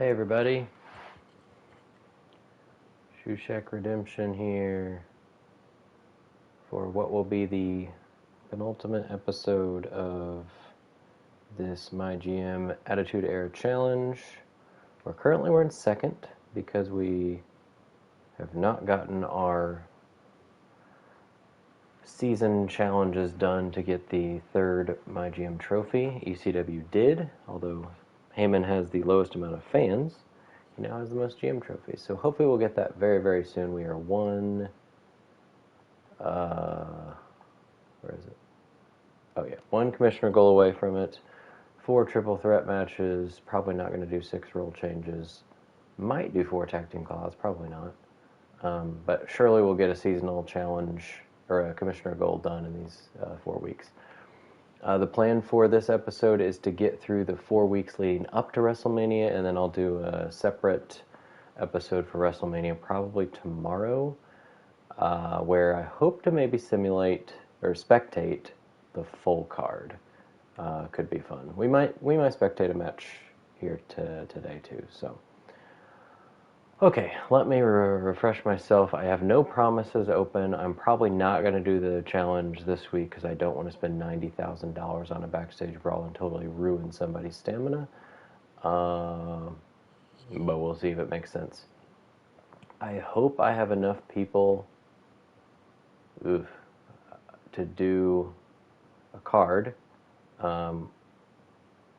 Hey everybody, Shoe Shack Redemption here for what will be the penultimate episode of this MyGM Attitude Era Challenge. We're in second because we have not gotten our season challenges done to get the third MyGM trophy. ECW did, although Heyman has the lowest amount of fans. He now has the most GM trophies. So hopefully we'll get that very, very soon. We are one... where is it? Oh yeah, one commissioner goal away from it. 4 triple threat matches. Probably not going to do 6 rule changes. Might do 4 tag team claws. Probably not. But surely we'll get a seasonal challenge or a commissioner goal done in these 4 weeks. The plan for this episode is to get through the 4 weeks leading up to WrestleMania, and then I'll do a separate episode for WrestleMania probably tomorrow, where I hope to maybe simulate or spectate the full card. Could be fun. We might spectate a match here today too. So, okay, let me refresh myself. I have no promises open. I'm probably not going to do the challenge this week because I don't want to spend $90,000 on a backstage brawl and totally ruin somebody's stamina. But we'll see if it makes sense. I hope I have enough people to do a card.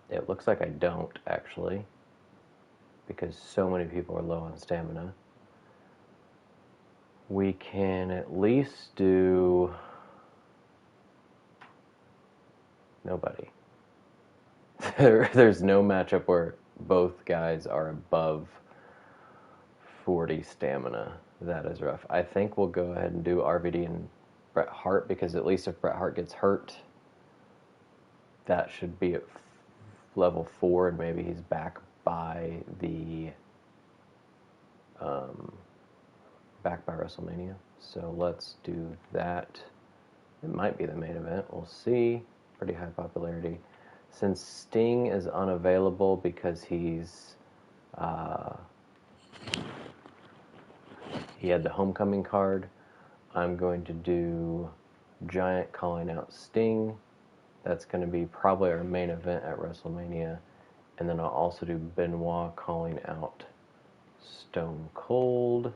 It looks like I don't, actually, because so many people are low on stamina. We can at least do nobody. There's no matchup where both guys are above 40 stamina. That is rough. I think we'll go ahead and do RVD and Bret Hart, because at least if Bret Hart gets hurt, that should be at level 4, and maybe he's back by the back by WrestleMania. So let's do that. It might be the main event. We'll see. Pretty high popularity. Since Sting is unavailable because he's he had the homecoming card, I'm going to do Giant calling out Sting. That's going to be probably our main event at WrestleMania. And then I'll also do Benoit calling out Stone Cold.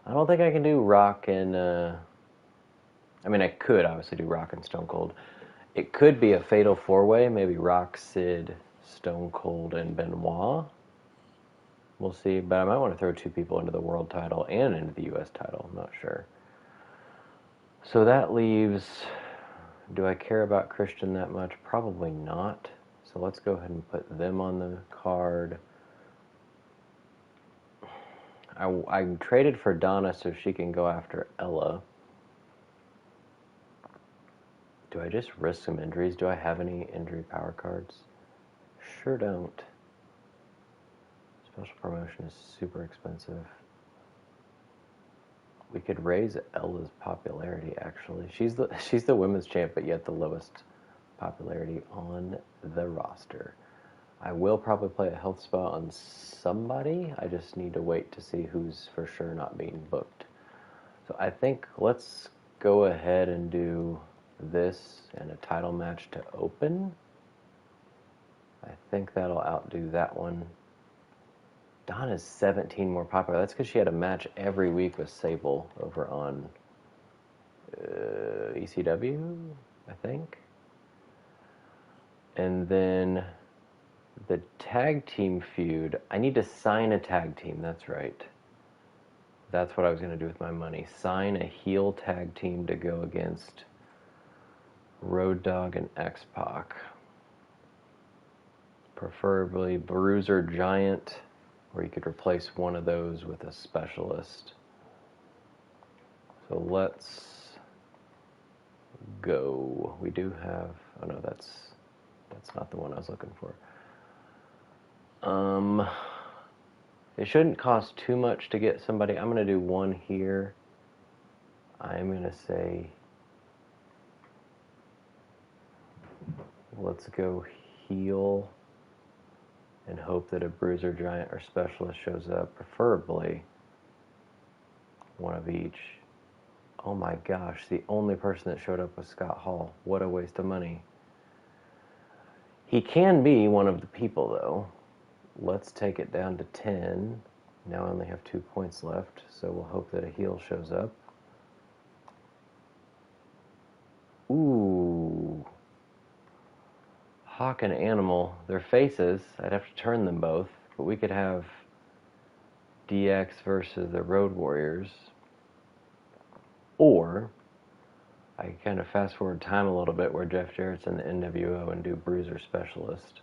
I don't think I can do Rock and... I mean, I could obviously do Rock and Stone Cold. It could be a fatal 4-way. Maybe Rock, Sid, Stone Cold, and Benoit. We'll see. But I might want to throw 2 people into the world title and into the U.S. title. I'm not sure. So that leaves... Do I care about Christian that much? Probably not. So let's go ahead and put them on the card. I traded for Donna so she can go after Ella. Do I just risk some injuries? Do I have any injury power cards? Sure don't. Special promotion is super expensive. We could raise Ella's popularity, actually. She's the women's champ, but yet the lowest popularity on the roster. I will probably play a health spot on somebody. I just need to wait to see who's for sure not being booked. So I think let's go ahead and do this and a title match to open. I think that'll outdo that one. Donna's 17 more popular. That's because she had a match every week with Sable over on ECW, I think. And then the tag team feud. I need to sign a tag team. That's right. That's what I was going to do with my money. Sign a heel tag team to go against Road Dogg and X-Pac. Preferably Bruiser Giant, or you could replace one of those with a specialist. So let's go. We do have... Oh no, that's not the one I was looking for. It shouldn't cost too much to get somebody. I'm going to do one here. I'm going to say... Let's go heel. and hope that a bruiser, giant, or specialist shows up, preferably one of each. Oh my gosh, the only person that showed up was Scott Hall. What a waste of money. He can be one of the people, though. Let's take it down to 10. Now I only have 2 points left, so we'll hope that a heel shows up. Ooh. Hawk and Animal. Their faces, I'd have to turn them both, but we could have DX versus the Road Warriors. Or I could kind of fast forward time a little bit where Jeff Jarrett's in the NWO and do Bruiser Specialist.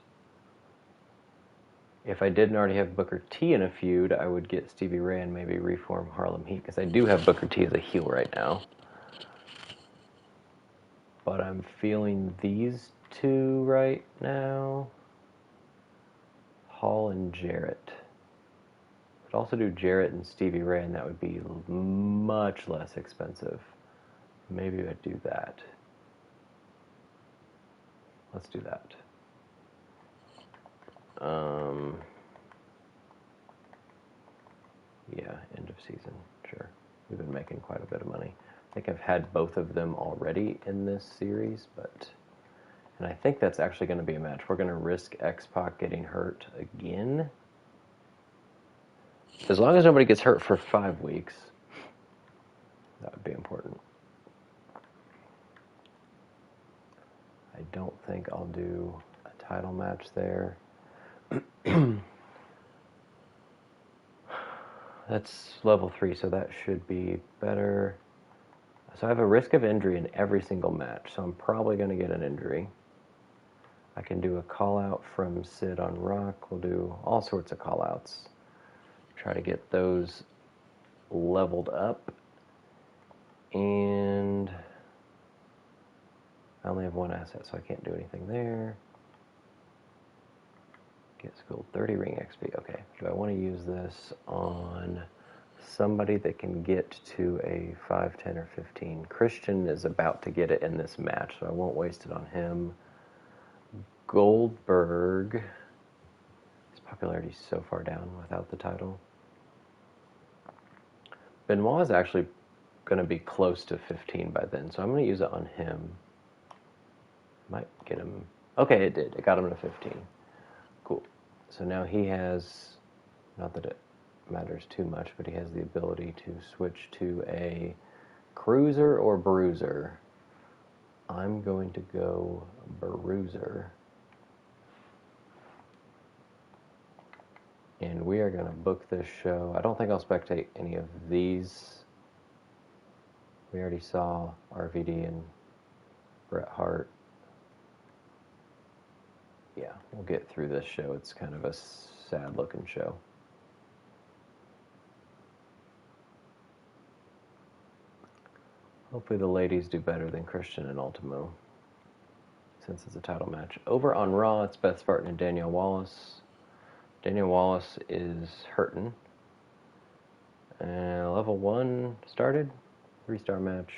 If I didn't already have Booker T in a feud, I would get Stevie Ray and maybe reform Harlem Heat, because I do have Booker T as a heel right now. But I'm feeling these two right now. Hall and Jarrett. Could also do Jarrett and Stevie Ray, and that would be much less expensive. Maybe I'd do that. Let's do that. Yeah, end of season, sure. We've been making quite a bit of money. I think I've had both of them already in this series, and I think that's actually going to be a match. We're going to risk X-Pac getting hurt again. As long as nobody gets hurt for 5 weeks, that would be important. I don't think I'll do a title match there. That's level 3, so that should be better. So I have a risk of injury in every single match, so I'm probably going to get an injury. I can do a call-out from Sid on Rock. We'll do all sorts of call-outs. Try to get those leveled up. And I only have one asset, so I can't do anything there. Get schooled 30 ring XP. Okay, do I want to use this on somebody that can get to a 5, 10, or 15? Christian is about to get it in this match, so I won't waste it on him. Goldberg. His popularity's so far down without the title. Benoit is actually going to be close to 15 by then, so I'm going to use it on him. Might get him. Okay, it did. It got him to 15. Cool. So now he has, not that it matters too much, but he has the ability to switch to a cruiser or bruiser. I'm going to go bruiser. And we are going to book this show. I don't think I'll spectate any of these. We already saw RVD and Bret Hart. Yeah, we'll get through this show. It's kind of a sad-looking show. Hopefully the ladies do better than Christian and Ultimo, since it's a title match. Over on Raw, it's Beth Spartan and Danielle Wallace. Danielle Wallace is hurting. Level 1 started. 3-star match.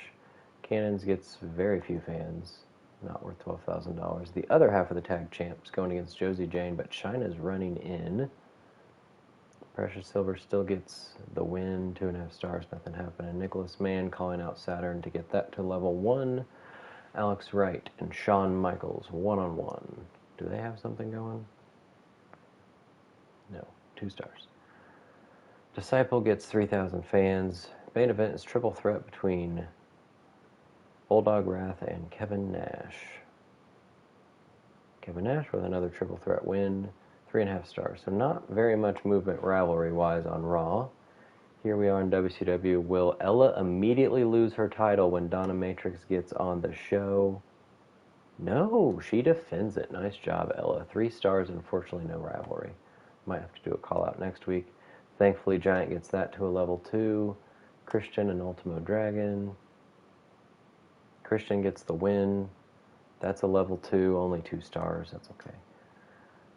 Cannons gets very few fans. Not worth $12,000. The other half of the tag champs going against Josie Jane, but Chyna's running in. Precious Silver still gets the win. 2.5 stars, nothing happening. Nicholas Mann calling out Saturn to get that to level 1. Alex Wright and Shawn Michaels, one-on-one. Do they have something going? No, 2 stars. Disciple gets 3,000 fans. Main event is triple threat between Bulldog Wrath and Kevin Nash. Kevin Nash with another triple threat win. 3.5 stars. So not very much movement rivalry-wise on Raw. Here we are in WCW. Will Ella immediately lose her title when Donna Matrix gets on the show? No, she defends it. Nice job, Ella. 3 stars, unfortunately no rivalry. Might have to do a call-out next week. Thankfully, Giant gets that to a level 2. Christian and Ultimo Dragon. Christian gets the win. That's a level 2, only 2 stars. That's okay.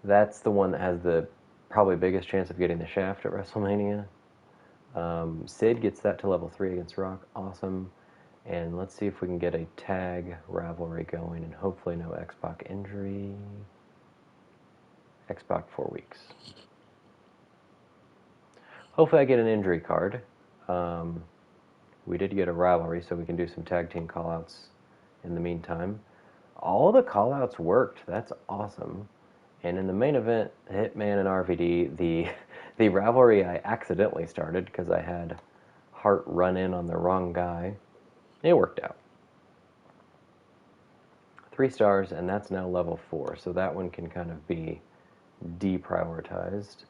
That's the one that has the probably biggest chance of getting the shaft at WrestleMania. Sid gets that to level 3 against Rock. Awesome. And let's see if we can get a tag rivalry going and hopefully no X-Pac injury. Xbox 4 weeks. Hopefully I get an injury card. We did get a rivalry, so we can do some tag team callouts in the meantime. All the callouts worked. That's awesome. And in the main event, Hitman and RVD, the rivalry I accidentally started because I had Hart run in on the wrong guy. It worked out. 3 stars, and that's now level 4, so that one can kind of be deprioritized.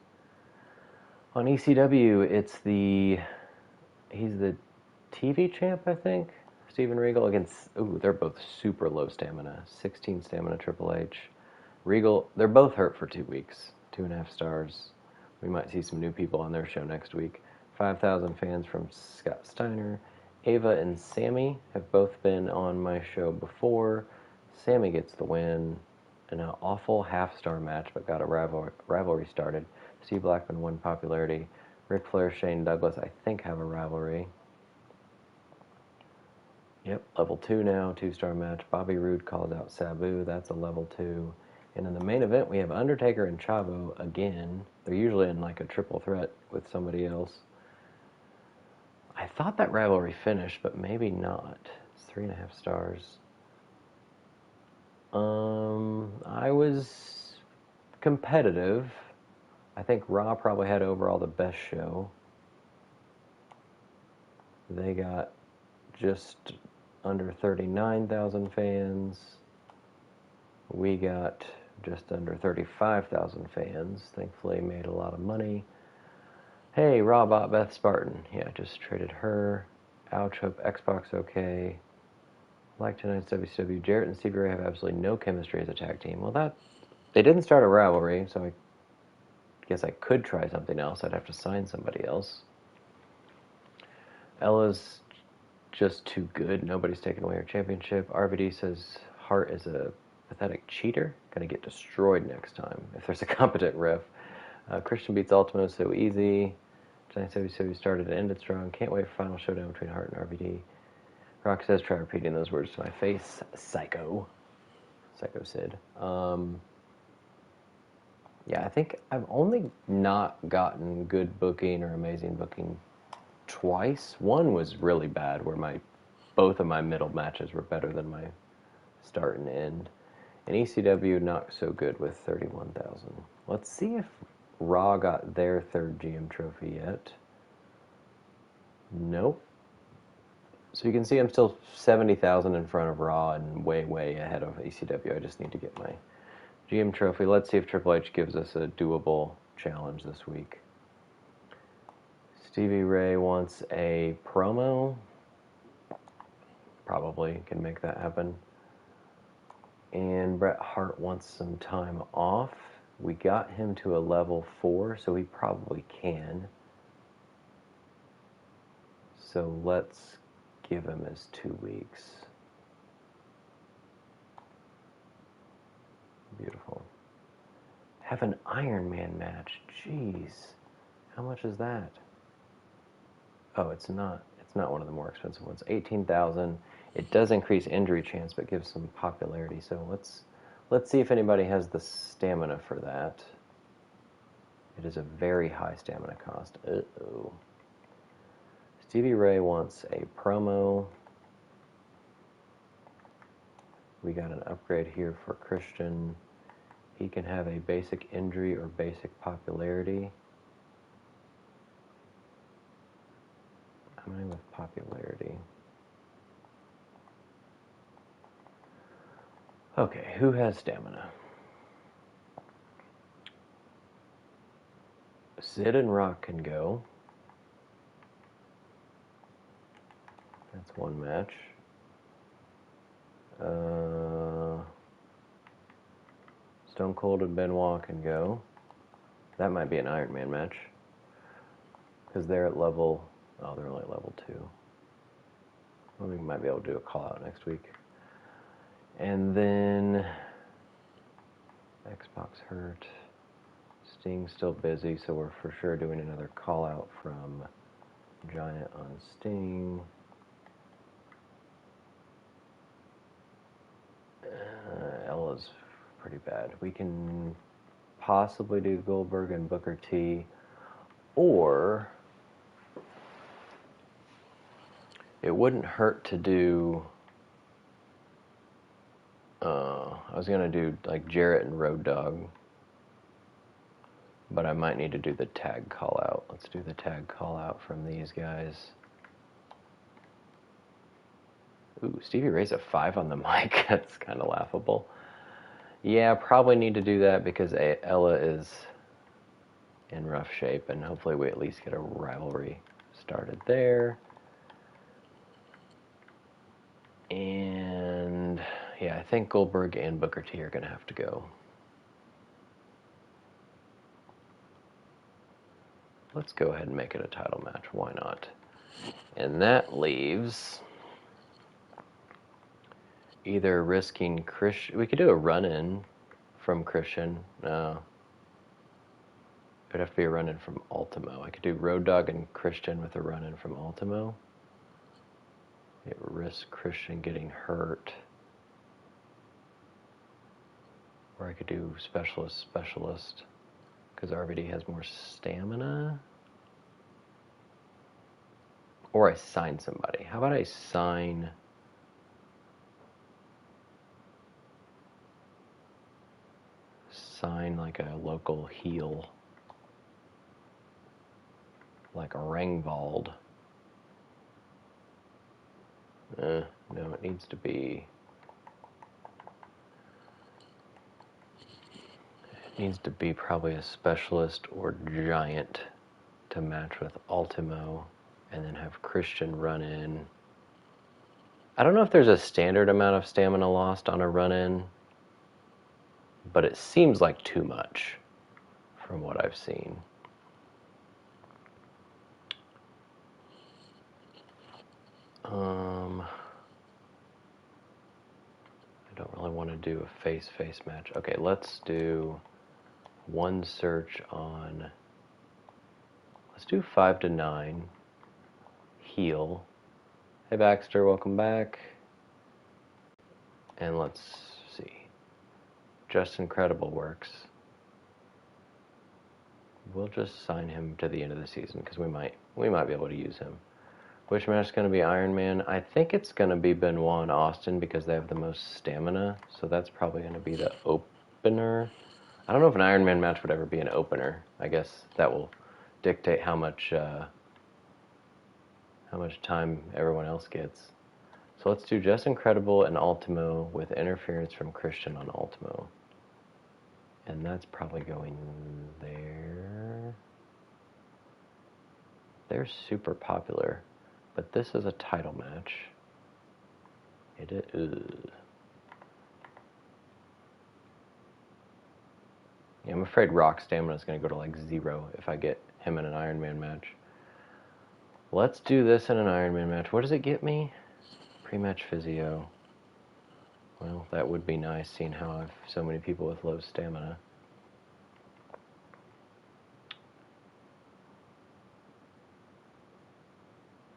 On ECW, he's the TV champ, I think. Steven Regal against, they're both super low stamina. 16 stamina Triple H. Regal, they're both hurt for 2 weeks. 2.5 stars. We might see some new people on their show next week. 5,000 fans from Scott Steiner. Ava and Sammy have both been on my show before. Sammy gets the win in an awful half-star match, but got a rivalry started. Steve Blackman won popularity. Ric Flair, Shane Douglas, I think, have a rivalry. Yep, level 2 now, 2-star match. Bobby Roode calls out Sabu. That's a level 2. And in the main event, we have Undertaker and Chavo again. They're usually in like a triple threat with somebody else. I thought that rivalry finished, but maybe not. It's 3.5 stars. I was competitive. I think Raw probably had overall the best show. They got just under 39,000 fans. We got just under 35,000 fans. Thankfully made a lot of money. Hey, Raw bought Beth Spartan. Yeah, just traded her. Ouch, hope Xbox okay. Like tonight's WCW, Jarrett and Stevie Ray have absolutely no chemistry as a tag team. Well, they didn't start a rivalry, so I guess I could try something else. I'd have to sign somebody else. Ella's just too good. Nobody's taking away her championship. RVD says Hart is a pathetic cheater. Gonna get destroyed next time if there's a competent ref. Christian beats Ultimo so easy. Tonight's WCW started and ended strong. Can't wait for final showdown between Hart and RVD. Rock says, try repeating those words to my face. Psycho. Psycho Sid. Yeah, I think I've only not gotten good booking or amazing booking twice. One was really bad, where both of my middle matches were better than my start and end. And ECW not so good with 31,000. Let's see if Raw got their 3rd GM trophy yet. Nope. So you can see I'm still 70,000 in front of Raw and way, way ahead of ECW. I just need to get my GM trophy. Let's see if Triple H gives us a doable challenge this week. Stevie Ray wants a promo. Probably can make that happen. And Bret Hart wants some time off. We got him to a level 4, so he probably can. So let's give him his 2 weeks. Beautiful. Have an Iron Man match. Jeez. How much is that? Oh, it's not one of the more expensive ones. 18,000. It does increase injury chance, but gives some popularity. So let's see if anybody has the stamina for that. It is a very high stamina cost. Uh-oh. Stevie Ray wants a promo. We got an upgrade here for Christian. He can have a basic injury or basic popularity. I'm going with popularity. Okay, who has stamina? Sid and Rock can go. That's one match. Stone Cold and Benoit can go. That might be an Iron Man match. Because they're at level... Oh, they're only at level 2. Well, we might be able to do a call-out next week. And then... Xbox hurt. Sting's still busy, so we're for sure doing another call-out from Giant on Sting. Ella's pretty bad. We can possibly do Goldberg and Booker T, or it wouldn't hurt to do, I was going to do like Jarrett and Road Dogg, but I might need to do the tag call out. Let's do the tag call out from these guys. Ooh, Stevie Ray's a 5 on the mic. That's kind of laughable. Yeah, probably need to do that because Ella is in rough shape, and hopefully we at least get a rivalry started there. And yeah, I think Goldberg and Booker T are going to have to go. Let's go ahead and make it a title match. Why not? And that leaves either risking Christian. We could do a run-in from Christian. No. It would have to be a run-in from Ultimo. I could do Road Dogg and Christian with a run-in from Ultimo. It risks Christian getting hurt. Or I could do Specialist, because RVD has more stamina. Or I sign somebody. How about I sign like a local heel, like a Ringvald. No, it needs to be probably a Specialist or Giant to match with Ultimo, and then have Christian run in. I don't know if there's a standard amount of stamina lost on a run-in, but it seems like too much from what I've seen. I don't really want to do a face-face match. Okay, let's do one search on, let's do 5 to 9, heel. Hey Baxter, welcome back. And let's see. Just Incredible works. We'll just sign him to the end of the season because we might be able to use him. Which match is going to be Iron Man? I think it's going to be Benoit and Austin because they have the most stamina. So that's probably going to be the opener. I don't know if an Iron Man match would ever be an opener. I guess that will dictate how much time everyone else gets. So let's do Just Incredible and Ultimo with interference from Christian on Ultimo. And that's probably going there. They're super popular. But this is a title match. It is. Yeah, I'm afraid Rock's stamina is going to go to like 0 if I get him in an Iron Man match. Let's do this in an Iron Man match. What does it get me? Pre-match physio. Well, that would be nice, seeing how I have so many people with low stamina.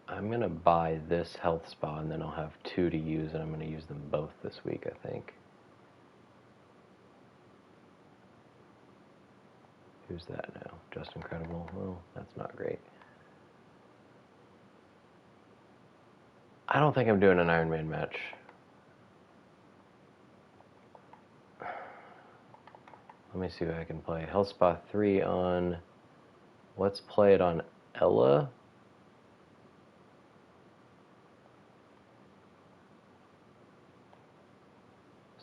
I'm going to buy this health spa, and then I'll have 2 to use, and I'm going to use them both this week, I think. Who's that now? Just Incredible? Well, that's not great. I don't think I'm doing an Iron Man match. Let me see what I can play. Health Spa 3 on... Let's play it on Ella.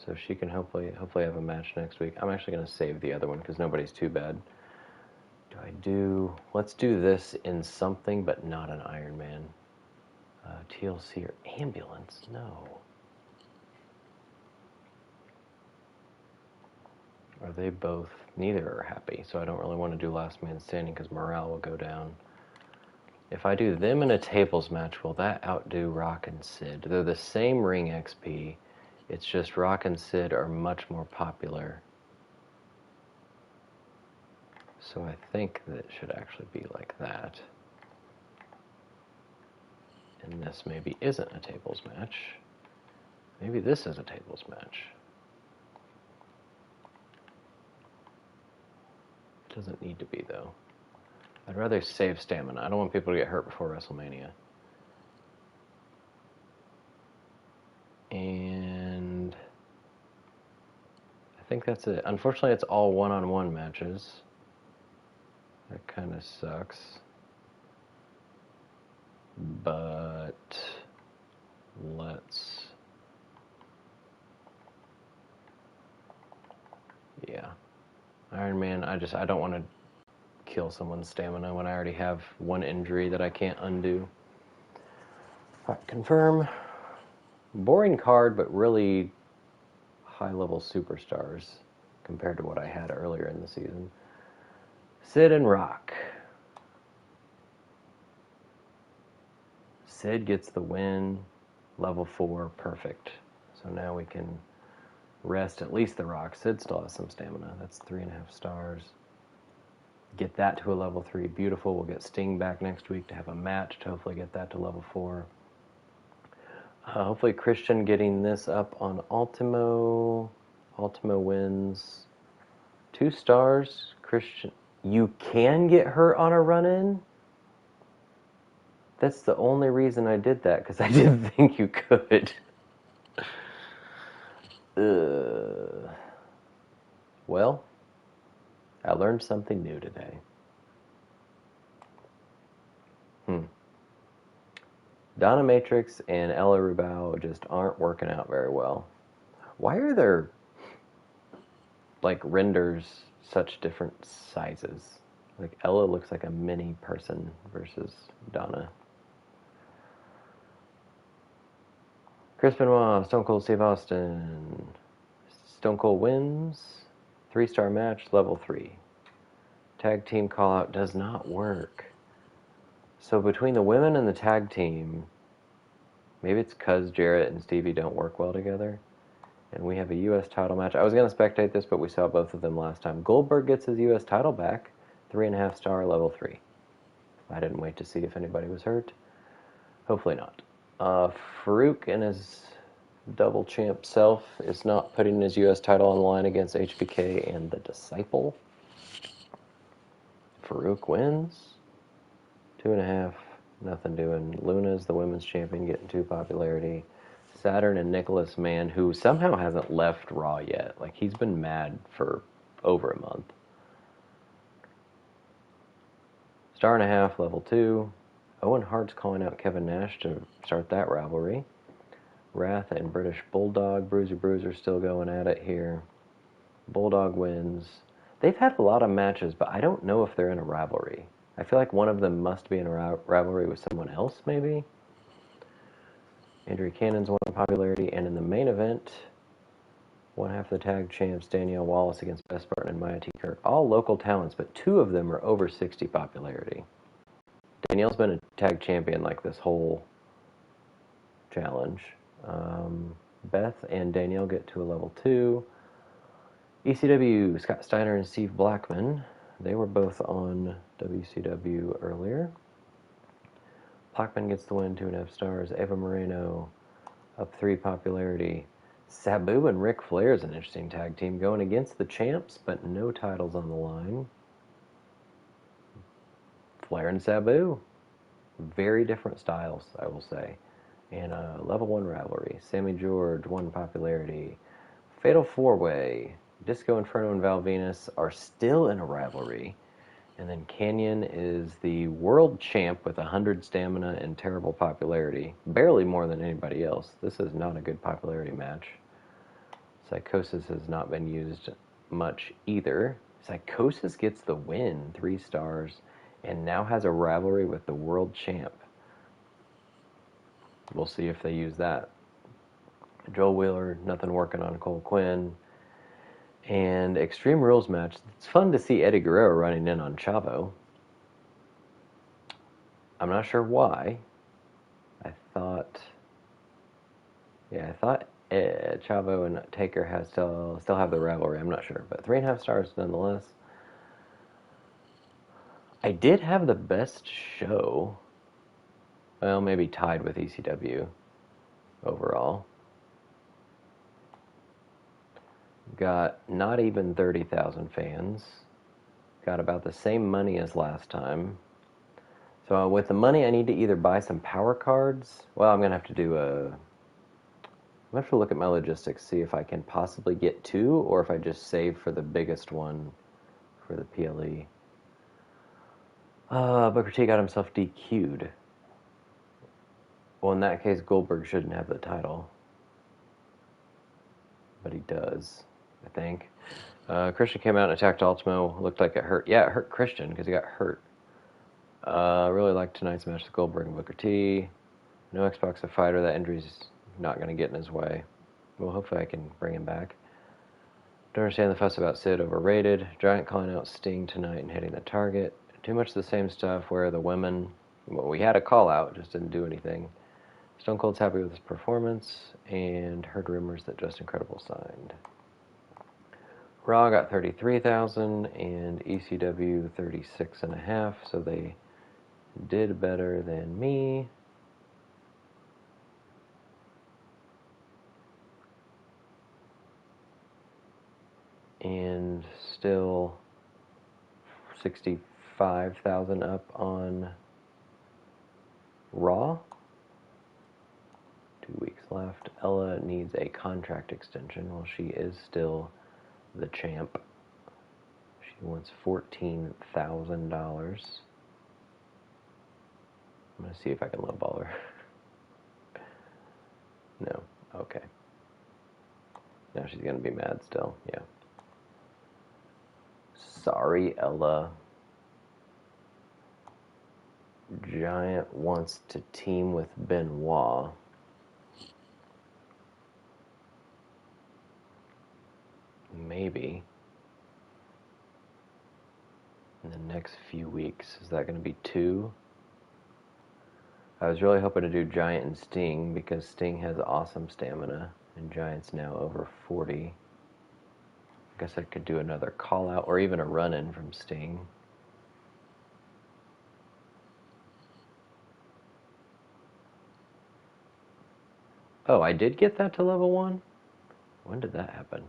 So she can hopefully have a match next week. I'm actually going to save the other one because nobody's too bad. Let's do this in something, but not an Iron Man. TLC or Ambulance? No. Are they both? Neither are happy, so I don't really want to do Last Man Standing because morale will go down. If I do them in a tables match, will that outdo Rock and Sid? They're the same ring XP. It's just Rock and Sid are much more popular. So I think that it should actually be like that. And this maybe isn't a tables match. Maybe this is a tables match. Doesn't need to be, though. I'd rather save stamina. I don't want people to get hurt before WrestleMania. And I think that's it. Unfortunately, it's all one-on-one matches. That kind of sucks. But let's... Yeah. Iron Man, I don't want to kill someone's stamina when I already have one injury that I can't undo. Alright, confirm. Boring card, but really high-level superstars compared to what I had earlier in the season. Sid and Rock. Sid gets the win. Level 4, perfect. So now we can rest at least the Rock. Sid still has some stamina. That's 3.5 stars. Get that to a level 3. Beautiful. We'll get Sting back next week to have a match to hopefully get that to level 4. Hopefully Christian getting this up on Ultimo. Ultimo wins 2 stars. Christian, you can get hurt on a run-in? That's the only reason I did that, because I didn't think you could. Well, I learned something new today. Donna Matrix and Ella Rubao just aren't working out very well. Why are their, like, renders such different sizes? Like, Ella looks like a mini person versus Donna. Chris Benoit, Stone Cold Steve Austin. Stone Cold wins. 3-star match, level 3. Tag team call-out does not work. So between the women and the tag team, maybe it's because Jarrett and Stevie don't work well together, and we have a U.S. title match. I was going to spectate this, but we saw both of them last time. Goldberg gets his U.S. title back, 3.5 star, level 3. I didn't wait to see if anybody was hurt. Hopefully not. Farouk and his double champ self is not putting his U.S. title on the line against HBK and the Disciple. Farouk wins. 2.5, nothing doing. Luna's the women's champion, getting 2 popularity. Saturn and Nicholas Mann, who somehow hasn't left Raw yet. Like, he's been mad for over a month. 1.5 level 2. Owen Hart's calling out Kevin Nash to start that rivalry. Wrath and British Bulldog. Bruiser still going at it here. Bulldog wins. They've had a lot of matches, but I don't know if they're in a rivalry. I feel like one of them must be in a rivalry with someone else, maybe. Andrew Cannon's won popularity, and in the main event, one half of the tag champs, Danielle Wallace against Bess Barton and Maya T. Kirk. All local talents, but 2 of them are over 60 popularity. Danielle's been a tag champion like this whole challenge. Beth and Danielle get to a level 2. ECW, Scott Steiner and Steve Blackman. They were both on WCW earlier. Blackman gets the win, 2.5 stars. Eva Moreno up 3 popularity. Sabu and Ric Flair is an interesting tag team going against the champs, but no titles on the line. Flair and Sabu. Very different styles, I will say. And a level 1 rivalry. Sammy George, 1 popularity. Fatal 4-Way. Disco Inferno and Val Venus are still in a rivalry. And then Canyon is the world champ with 100 stamina and terrible popularity. Barely more than anybody else. This is not a good popularity match. Psychosis has not been used much either. Psychosis gets the win, 3 stars, and now has a rivalry with the world champ. We'll see if they use that. Joel Wheeler, nothing working on Cole Quinn. And Extreme Rules match. It's fun to see Eddie Guerrero running in on Chavo. I'm not sure why. I thought Chavo and Taker has still have the rivalry. I'm not sure, but 3.5 stars nonetheless. I did have the best show. Well, maybe tied with ECW overall. Got not even 30,000 fans. got about the same money as last time. So with the money, I need to either buy some power cards. Well, I'm going to have to do a... I'm going to have to look at my logistics, see if I can possibly get 2, or if I just save for the biggest one for the PLE. Booker T got himself DQ'd. Well, in that case, Goldberg shouldn't have the title. But he does, I think. Christian came out and attacked Ultimo. Looked like it hurt. Yeah, it hurt Christian because he got hurt. Really liked tonight's match with Goldberg and Booker T. No Xbox a fighter. That injury's not going to get in his way. Well, hopefully I can bring him back. Don't understand the fuss about Sid, overrated. Giant calling out Sting tonight and hitting the target. Too much of the same stuff where the women... Well, we had a call out, just didn't do anything. Stone Cold's happy with his performance and heard rumors that Just Incredible signed. Raw got 33,000 and ECW 36.5, so they did better than me. And still 65,000 up on Raw. 2 weeks left. Ella needs a contract extension. Well, she is still the champ. She wants $14,000. I'm going to see if I can lowball her. No. Okay. Now she's going to be mad still. Yeah. Sorry, Ella. Giant wants to team with Benoit. Maybe. In the next few weeks. Is that going to be 2? I was really hoping to do Giant and Sting because Sting has awesome stamina and Giant's now over 40. I guess I could do another call out or even a run-in from Sting. Oh, I did get that to level 1? When did that happen?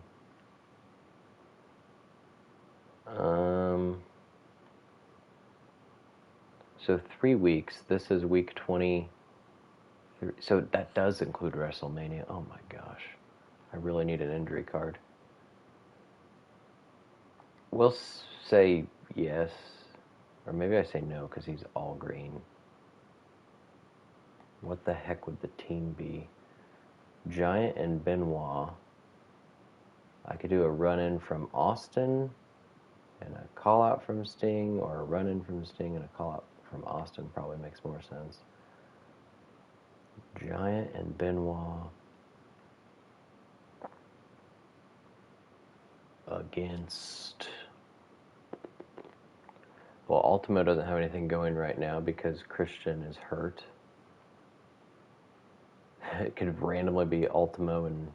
So 3 weeks. This is week 20. So that does include WrestleMania. Oh my gosh. I really need an injury card. We'll say yes. Or maybe I say no because he's all green. What the heck would the team be? Giant and Benoit. I could do a run-in from Austin and a call-out from Sting, or a run-in from Sting and a call-out from Austin probably makes more sense. Giant and Benoit against... Well, Ultimo doesn't have anything going right now because Christian is hurt. It could randomly be Ultimo and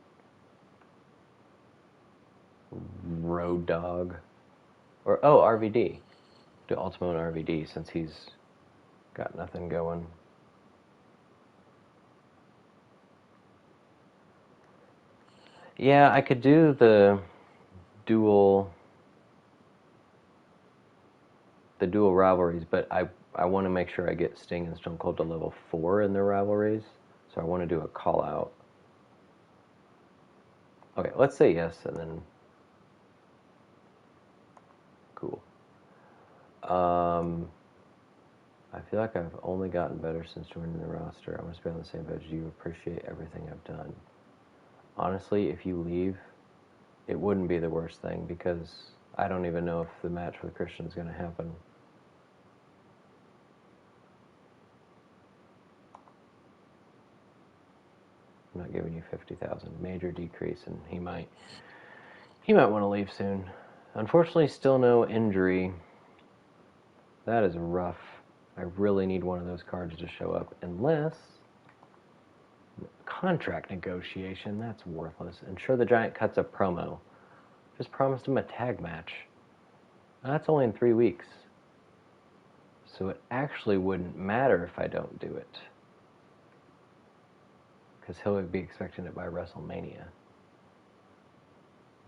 Road Dogg. Or, oh, RVD. Do Ultimo and RVD since he's got nothing going. Yeah, I could do the dual rivalries, but I want to make sure I get Sting and Stone Cold to level 4 in their rivalries. So I want to do a call out. Okay, let's say yes and then cool. I feel like I've only gotten better since joining the roster. I must be on the same page. Do you appreciate everything I've done? Honestly, if you leave, it wouldn't be the worst thing because I don't even know if the match with Christian is going to happen. I'm not giving you 50,000. Major decrease, and he might want to leave soon. Unfortunately, still no injury. That is rough. I really need one of those cards to show up, unless contract negotiation. That's worthless. Ensure the Giant cuts a promo. Just promised him a tag match. That's only in 3 weeks. So it actually wouldn't matter if I don't do it. Because he'll be expecting it by WrestleMania.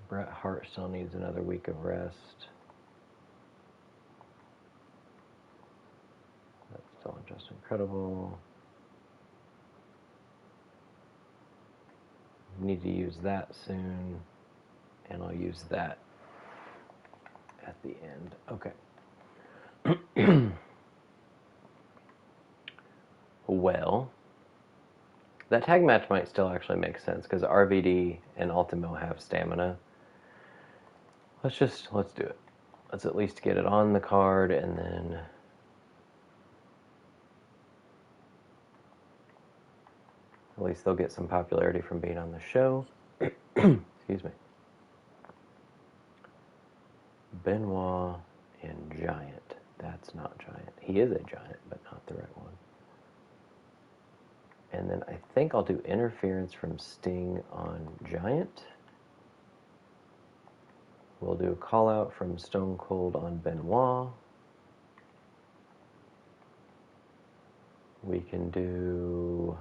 Bret Hart still needs another week of rest. just incredible. Need to use that soon, and I'll use that at the end. Okay. Well, that tag match might still actually make sense because RVD and Ultimo have stamina. Let's do it. Let's at least get it on the card, and then at least they'll get some popularity from being on the show. Excuse me. Benoit and Giant. That's not Giant. He is a Giant, but not the right one. And then I think I'll do interference from Sting on Giant. We'll do a call out from Stone Cold on Benoit. We can do...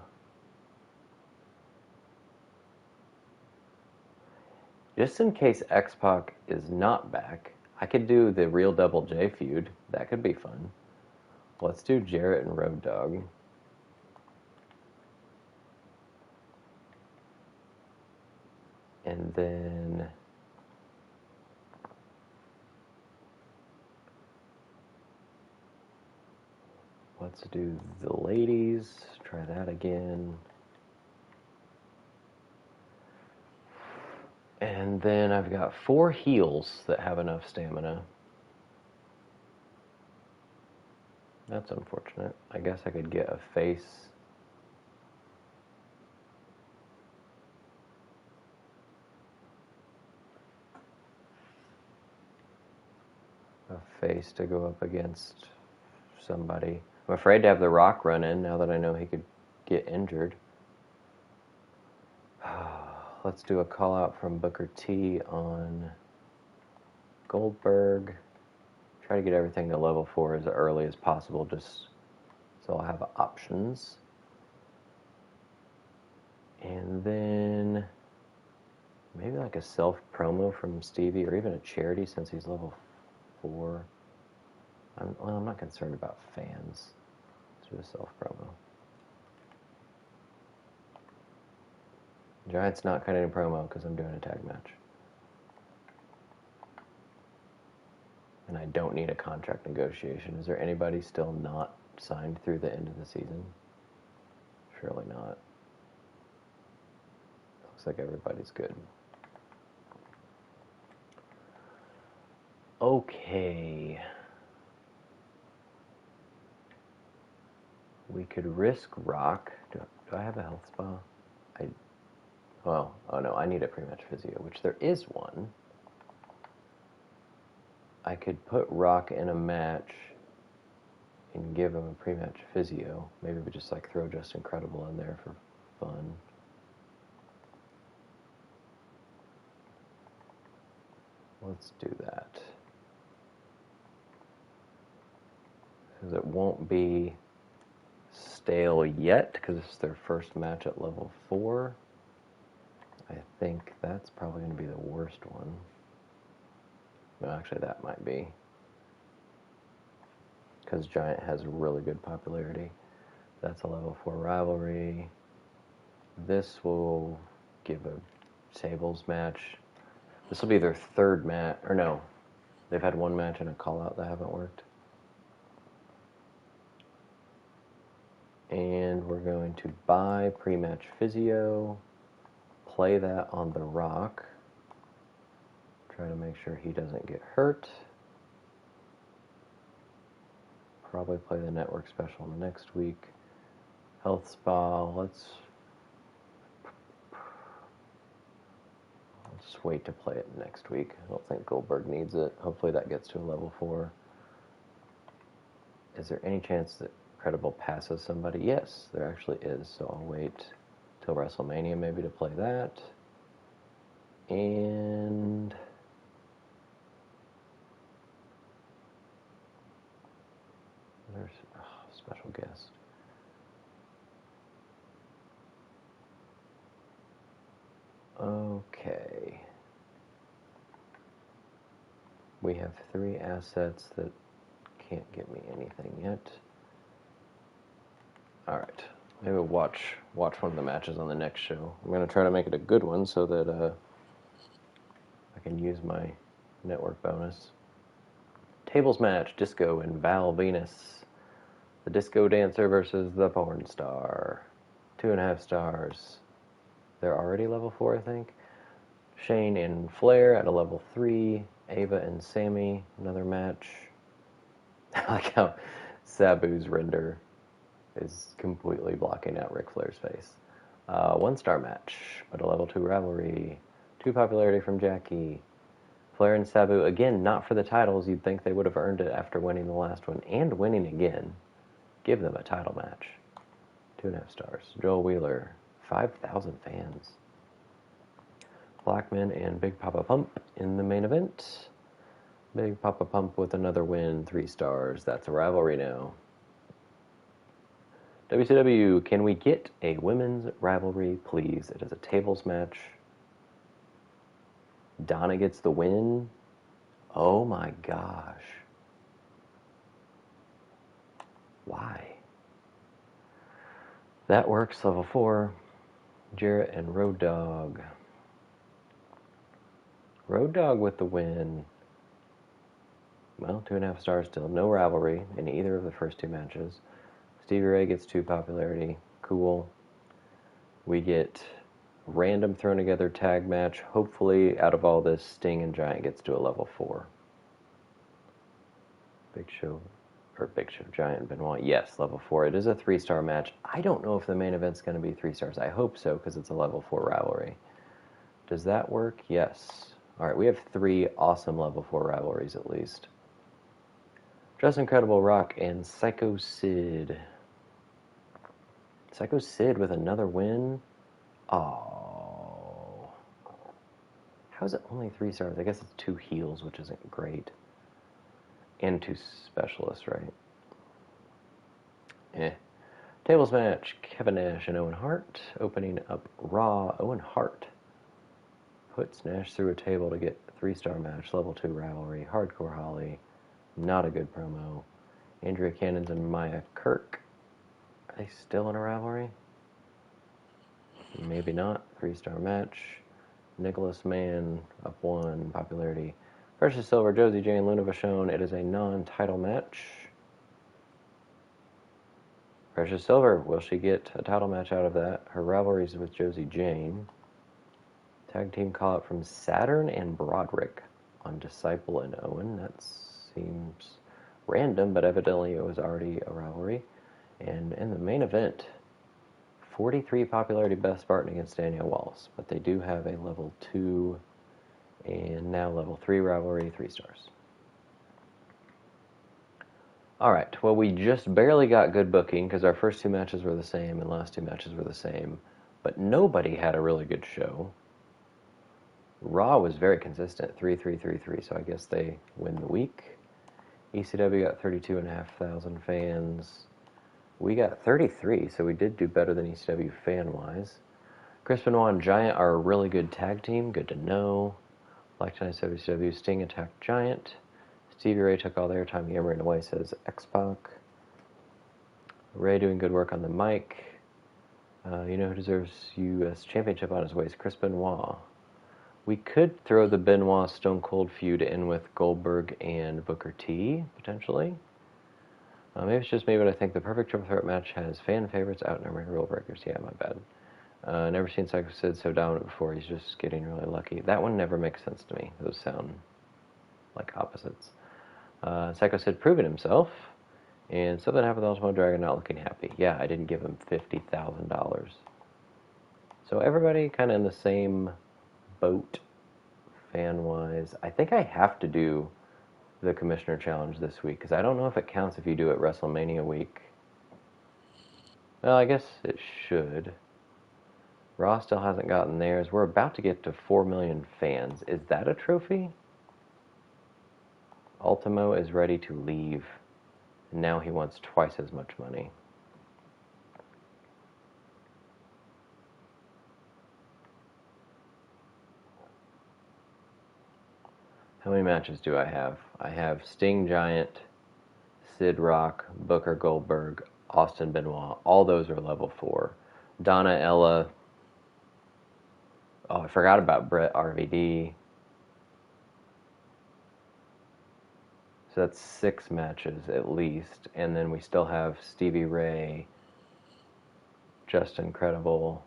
Just in case X-Pac is not back, I could do the Real Double J feud. That could be fun. Let's do Jarrett and Road Dogg. And then... let's do the ladies. Try that again. And then I've got 4 heels that have enough stamina. That's unfortunate. I guess I could get a face. A face to go up against somebody. I'm afraid to have The Rock run in now that I know he could get injured. Let's do a call out from Booker T on Goldberg. Try to get everything to level 4 as early as possible, just so I'll have options. And then maybe like a self promo from Stevie, or even a charity since he's level 4. I'm not concerned about fans. Let's do a self promo. Giant's not cutting a promo because I'm doing a tag match. And I don't need a contract negotiation. Is there anybody still not signed through the end of the season? Surely not. Looks like everybody's good. Okay. We could risk Rock. Do I have a health spa? Oh no, I need a pre-match physio, which there is one. I could put Rock in a match and give him a pre-match physio. Maybe we just like throw Just Incredible in there for fun. Let's do that. Because it won't be stale yet, because it's their first match at level 4. I think that's probably going to be the worst one. No, actually, that might be. Because Giant has really good popularity. That's a level 4 rivalry. This will give a tables match. This will be their 3rd match. Or no, they've had 1 match and a call-out that haven't worked. And we're going to buy pre-match physio. Play that on The Rock. Try to make sure he doesn't get hurt. Probably play the network special next week. Health spa, let's wait to play it next week. I don't think Goldberg needs it. Hopefully that gets to a level 4. Is there any chance that Credible passes somebody? Yes, there actually is. So I'll wait till WrestleMania maybe to play that. And there's special guest. Okay. We have 3 assets that can't get me anything yet. All right. Maybe we'll watch one of the matches on the next show. I'm going to try to make it a good one so that I can use my network bonus. Tables match, Disco and Val Venus. The Disco Dancer versus the Porn Star. 2.5 stars. They're already level 4, I think. Shane and Flair at a level 3. Ava and Sammy, another match. I like how Sabu's render is completely blocking out Ric Flair's face. 1-star match, but a level 2 rivalry. 2 popularity from Jackie. Flair and Sabu, again, not for the titles. You'd think they would have earned it after winning the last one and winning again. Give them a title match. 2.5 stars. Joel Wheeler, 5,000 fans. Blackman and Big Papa Pump in the main event. Big Papa Pump with another win, 3 stars. That's a rivalry now. WCW, can we get a women's rivalry, please? It is a tables match. Donna gets the win. Oh my gosh. Why? That works, level 4. Jarrett and Road Dogg. Road Dogg with the win. Well, 2.5 stars still. No rivalry in either of the first 2 matches. Stevie Ray gets 2 popularity. Cool. We get random thrown together tag match. Hopefully, out of all this, Sting and Giant gets to a level 4. Big Show, Giant, Benoit. Yes, level 4. It is a 3-star match. I don't know if the main event's going to be 3 stars. I hope so, because it's a level 4 rivalry. Does that work? Yes. All right, we have 3 awesome level 4 rivalries at least. Just Incredible Rock and Psycho Sid. Psycho Sid with another win. Oh. How is it only 3 stars? I guess it's 2 heels, which isn't great. And 2 specialists, right? Tables match, Kevin Nash and Owen Hart. Opening up Raw, Owen Hart puts Nash through a table to get a 3-star match, level 2 rivalry. Hardcore Holly, not a good promo. Andrea Cannons and Maya Kirk. Are they still in a rivalry? Maybe not. 3-star match. Nicholas Mann up 1, popularity. Precious Silver, Josie Jane, Luna Vachon. It is a non-title match. Precious Silver, will she get a title match out of that? Her rivalry is with Josie Jane. Tag team call-up from Saturn and Broderick on Disciple and Owen. That seems random, but evidently it was already a rivalry. And in the main event, 43 popularity Beth Spartan against Danielle Wallace. But they do have a level 2 and now level 3 rivalry, 3 stars. Alright, well, we just barely got good booking because our first 2 matches were the same and last 2 matches were the same. But nobody had a really good show. Raw was very consistent, 3-3-3-3, so I guess they win the week. ECW got 32,500 fans. We got 33, so we did do better than ECW fan-wise. Chris Benoit and Giant are a really good tag team, good to know. Like tonight's WCW, Sting attacked Giant. Stevie Ray took all their time yammering away, says X-Pac. Ray doing good work on the mic. You know who deserves U.S. Championship on his waist? Chris Benoit. We could throw the Benoit Stone Cold feud in with Goldberg and Booker T, potentially. Maybe it's just me, but I think the perfect triple threat match has fan favorites out and rule breakers. Yeah, my bad. Never seen Psycho Sid so dominant before. He's just getting really lucky. That one never makes sense to me. Those sound like opposites. Psycho Sid proving himself. And something happened with Ultimo Dragon not looking happy. Yeah, I didn't give him $50,000. So everybody kind of in the same boat fan-wise. I think I have to do the Commissioner Challenge this week, because I don't know if it counts if you do it WrestleMania week. Well, I guess it should. Raw still hasn't gotten theirs. We're about to get to 4 million fans. Is that a trophy? Ultimo is ready to leave. Now he wants twice as much money. How many matches do I have? I have Sting Giant, Sid Rock, Booker Goldberg, Austin Benoit. All those are level 4. Donna, Ella. Oh, I forgot about Brett RVD. So that's 6 matches at least. And then we still have Stevie Ray, Justin Credible,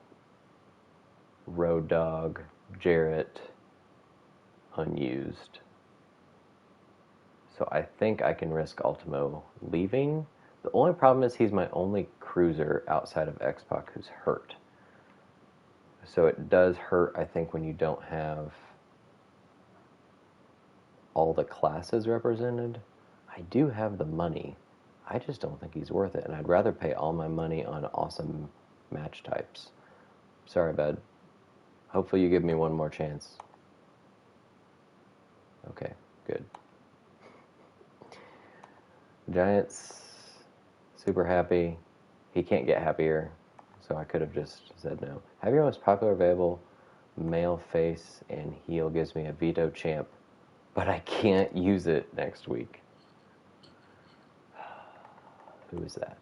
Road Dogg, Jarrett, unused. So I think I can risk Ultimo leaving. The only problem is he's my only cruiser outside of X-Pac who's hurt. So it does hurt, I think, when you don't have all the classes represented. I do have the money. I just don't think he's worth it, and I'd rather pay all my money on awesome match types. Sorry, bud. Hopefully you give me one more chance. Okay, good. Giants, super happy. He can't get happier, so I could have just said no. Have your most popular available male face and heel gives me a veto champ, but I can't use it next week. Who is that?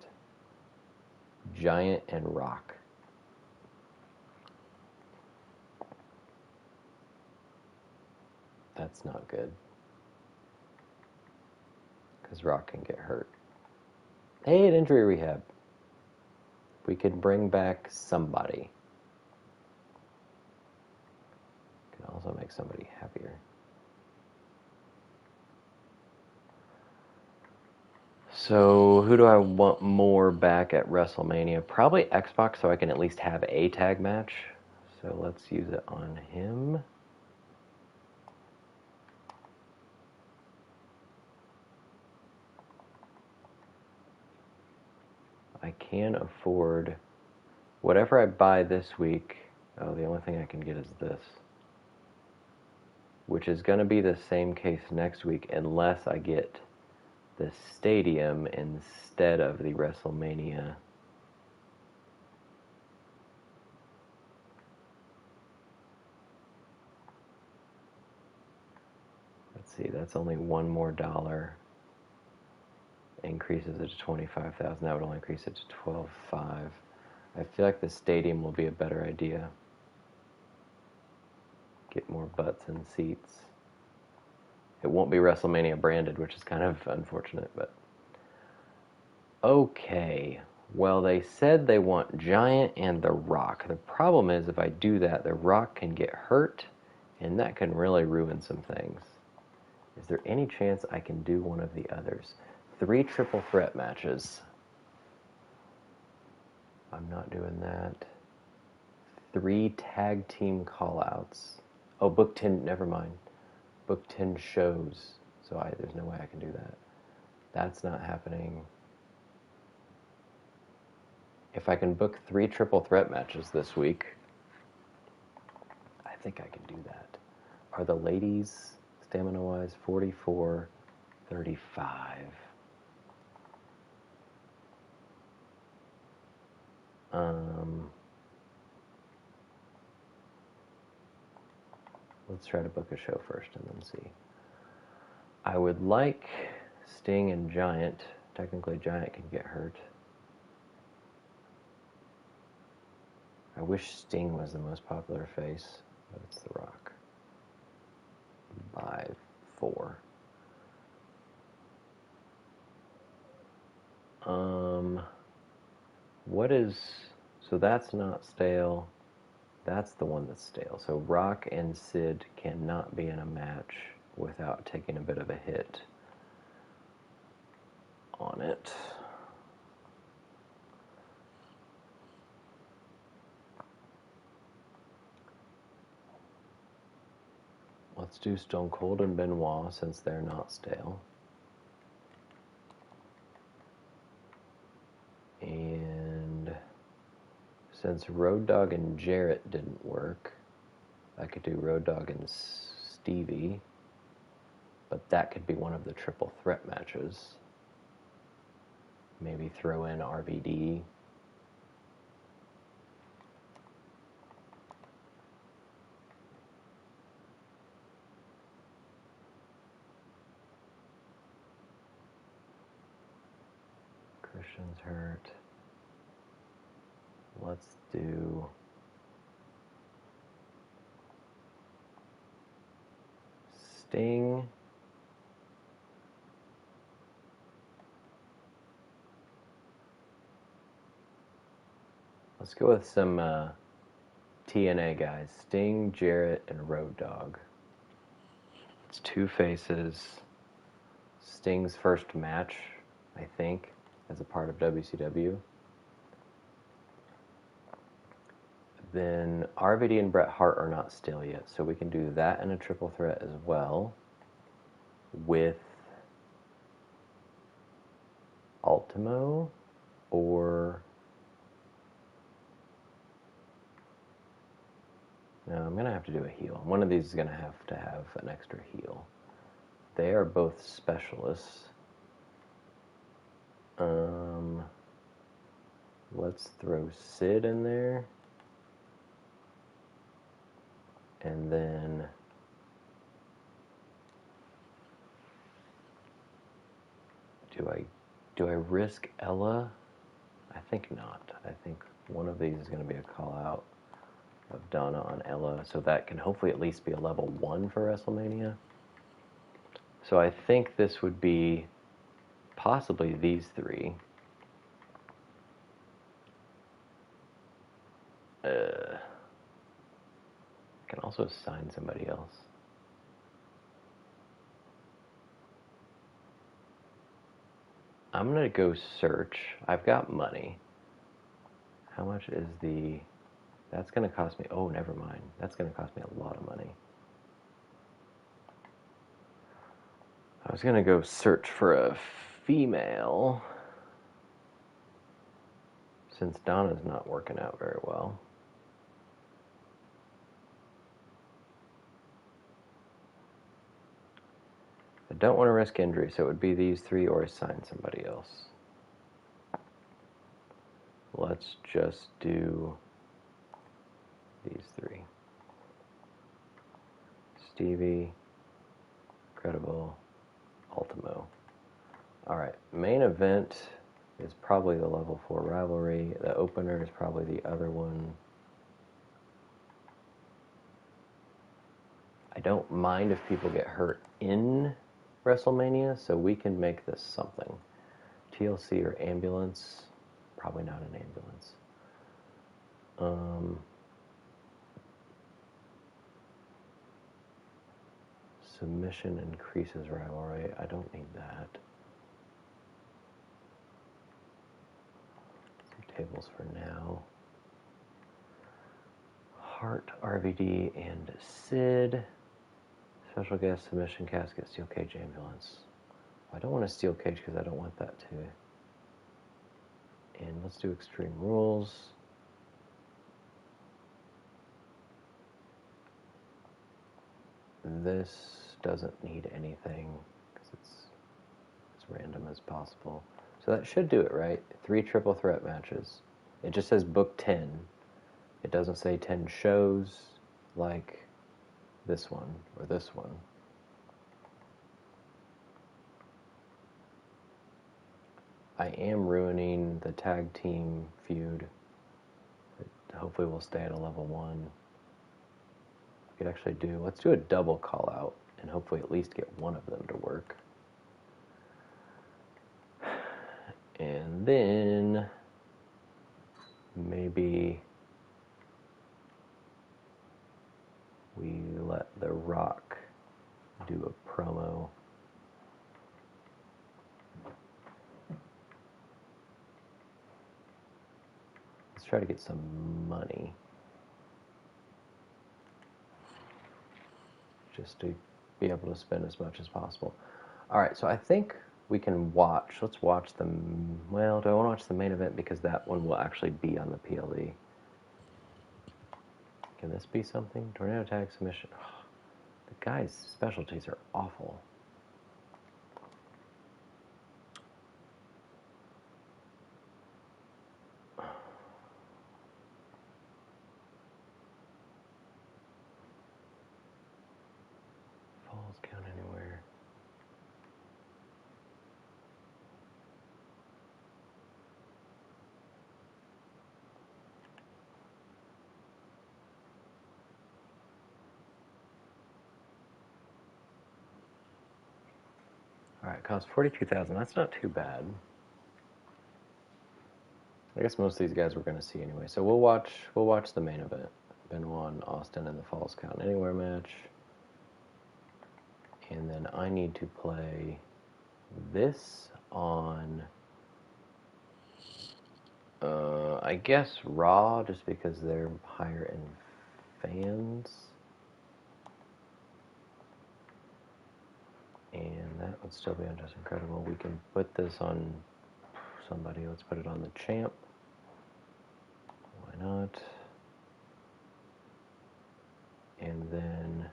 Giant and Rock. That's not good. Because Rock can get hurt. Hey, at injury rehab. We could bring back somebody. Can also make somebody happier. So, who do I want more back at WrestleMania? Probably Xbox, so I can at least have a tag match. So let's use it on him. I can afford whatever I buy this week. Oh, the only thing I can get is this. Which is going to be the same case next week unless I get the stadium instead of the WrestleMania. Let's see, that's only $1 more. Increases it to 25,000. That would only increase it to 12,500. I feel like the stadium will be a better idea. Get more butts and seats. It won't be WrestleMania branded, which is kind of unfortunate, but okay. Well, they said they want Giant and The Rock. The problem is if I do that, The Rock can get hurt, and that can really ruin some things. Is there any chance I can do one of the others? 3 triple threat matches. I'm not doing that. 3 tag team callouts. Oh, book 10, never mind. Book 10 shows. So there's no way I can do that. That's not happening. If I can book 3 triple threat matches this week, I think I can do that. Are the ladies, stamina-wise, 44, 35? Let's try to book a show first and then see. I would like Sting and Giant. Technically, Giant can get hurt. I wish Sting was the most popular face, but it's The Rock. By 4. What is... So that's not stale. That's the one that's stale. So Rock and Sid cannot be in a match without taking a bit of a hit on it. Let's do Stone Cold and Benoit since they're not stale. And since Road Dogg and Jarrett didn't work, I could do Road Dogg and Stevie, but that could be one of the triple threat matches. Maybe throw in RVD. Christian's hurt. Let's do Sting. Let's go with some TNA guys. Sting, Jarrett, and Road Dogg. It's two faces. Sting's first match, I think, as a part of WCW. Then RVD and Bret Hart are not still yet, so we can do that in a triple threat as well with Ultimo or... No, I'm going to have to do a heel. One of these is going to have an extra heel. They are both specialists. Let's throw Sid in there. And then do I risk Ella? I think not. I think one of these is going to be a call out of Donna on Ella, so that can hopefully at least be a level 1 for WrestleMania. So I think this would be possibly these three. I can also assign somebody else. I'm going to go search. I've got money. How much is the... That's going to cost me... Oh, never mind. That's going to cost me a lot of money. I was going to go search for a female, since Donna's not working out very well. I don't want to risk injury, so it would be these three or assign somebody else. Let's just do these three. Stevie, Credible, Ultimo. Alright, main event is probably the level 4 rivalry. The opener is probably the other one. I don't mind if people get hurt in WrestleMania, so we can make this something. TLC or ambulance? Probably not an ambulance. Submission increases rivalry. I don't need that. Some tables for now. Hart, RVD, and Sid. Special guest, submission casket, steel cage, ambulance. I don't want a steel cage because I don't want that to. And let's do Extreme Rules. This doesn't need anything because it's as random as possible. So that should do it, right? 3 triple threat matches. It just says book 10. It doesn't say 10 shows like this one or this one. I am ruining the tag team feud. Hopefully we'll stay at a level 1. We could actually do, let's do a double call out and hopefully at least get one of them to work. And then maybe we let The Rock do a promo. Let's try to get some money. Just to be able to spend as much as possible. Alright, so I think we can watch. Let's watch the... Well, do I want to watch the main event? Because that one will actually be on the PLE. Can this be something? Tornado tag submission. Oh, the guy's specialties are awful. Falls count anywhere. Alright, cost 42,000. That's not too bad. I guess most of these guys we're going to see anyway. So we'll watch the main event. Benoit and Austin in the Falls Count Anywhere match. And then I need to play this on I guess Raw, just because they're higher in fans. And that would still be just incredible. We can put this on somebody. Let's put it on the champ. Why not? And then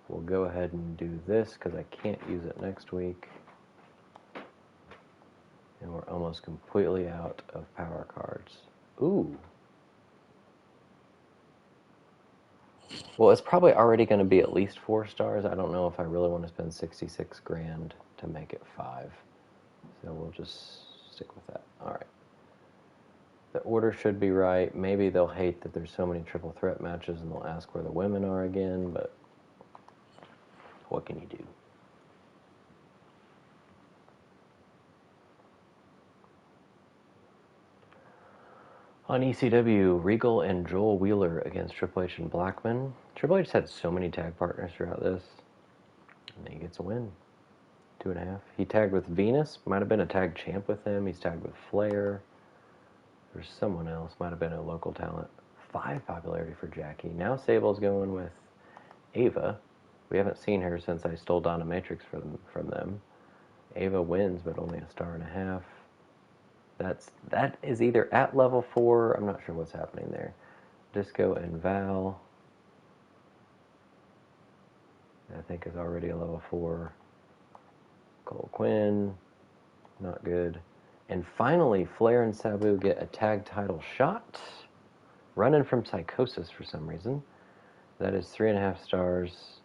we'll go ahead and do this because I can't use it next week. And we're almost completely out of power cards. Ooh. Well, it's probably already going to be at least 4 stars. I don't know if I really want to spend 66 grand to make it 5. So we'll just stick with that. All right. The order should be right. Maybe they'll hate that there's so many triple threat matches and they'll ask where the women are again, but what can you do? On ECW, Regal and Joel Wheeler against Triple H and Blackman. Triple H had so many tag partners throughout this. And he gets a win. 2.5. He tagged with Venus. Might have been a tag champ with him. He's tagged with Flair. There's someone else. Might have been a local talent. 5 popularity for Jackie. Now Sable's going with Ava. We haven't seen her since I stole Donna Matrix from them. Ava wins, but only 1.5 stars. That is either at level 4. I'm not sure what's happening there. Disco and Val, I think, is already a level 4. Cole Quinn, not good. And finally, Flair and Sabu get a tag title shot. Running from Psychosis for some reason. That is 3.5 stars.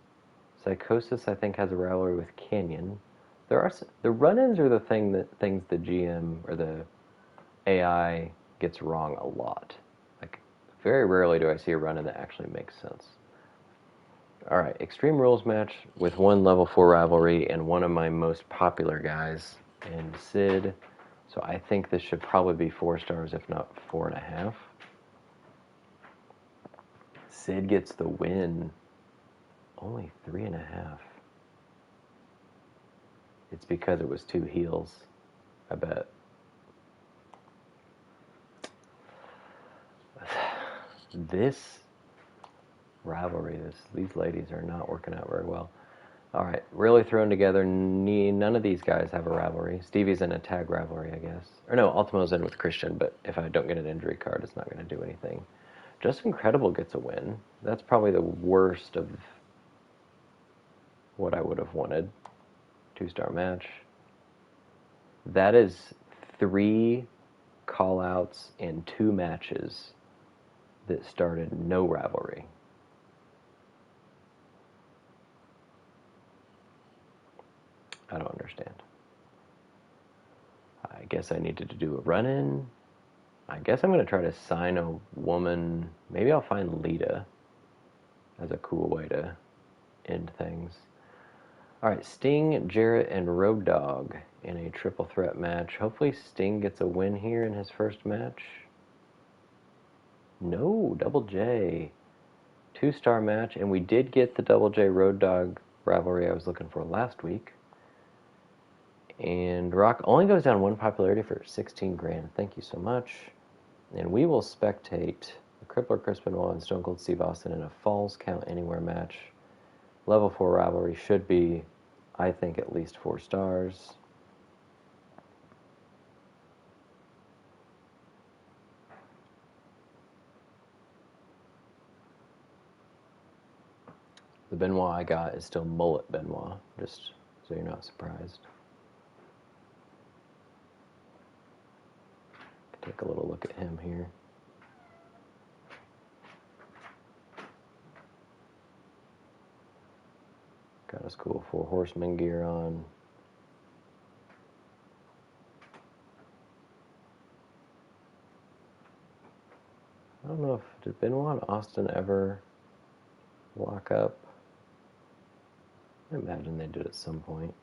Psychosis, I think, has a rivalry with Canyon. The run-ins are the things the GM or the AI gets wrong a lot. Like, very rarely do I see a run-in that actually makes sense. Alright, Extreme Rules match with 1 level 4 rivalry and one of my most popular guys in Sid. So I think this should probably be 4 stars, if not 4.5. Sid gets the win. Only 3.5. It's because it was 2 heels, I bet. This rivalry, these ladies are not working out very well. All right, really thrown together. None of these guys have a rivalry. Stevie's in a tag rivalry, I guess. Or no, Ultimo's in with Christian, but if I don't get an injury card, it's not going to do anything. Just Incredible gets a win. That's probably the worst of what I would have wanted. 2-star match. That is 3 call-outs in 2 matches that started no rivalry. I don't understand. I guess I needed to do a run-in. I guess I'm going to try to sign a woman. Maybe I'll find Lita as a cool way to end things. All right, Sting, Jarrett, and Road Dogg in a triple threat match. Hopefully Sting gets a win here in his first match. No, Double J. 2-star match, and we did get the Double J Road Dogg rivalry I was looking for last week. And Rock only goes down 1 popularity for 16 grand. Thank you so much. And we will spectate the Crippler Chris Benoit and Stone Cold Steve Austin in a Falls Count Anywhere match. Level 4 rivalry should be, I think, at least 4 stars. The Benoit I got is still Mullet Benoit, just so you're not surprised. Take a little look at him here. Got his cool 4 Horsemen gear on. I don't know if, did Benoit and Austin ever lock up? I imagine they did at some point.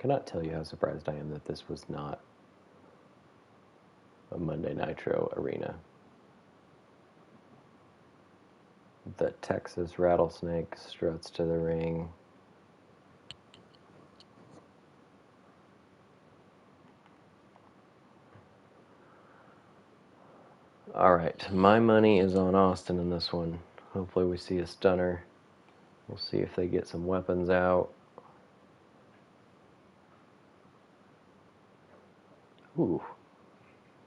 Cannot tell you how surprised I am that this was not a Monday Nitro arena. The Texas Rattlesnake struts to the ring. All right, my money is on Austin in this one. Hopefully we see a stunner. We'll see if they get some weapons out. Ooh,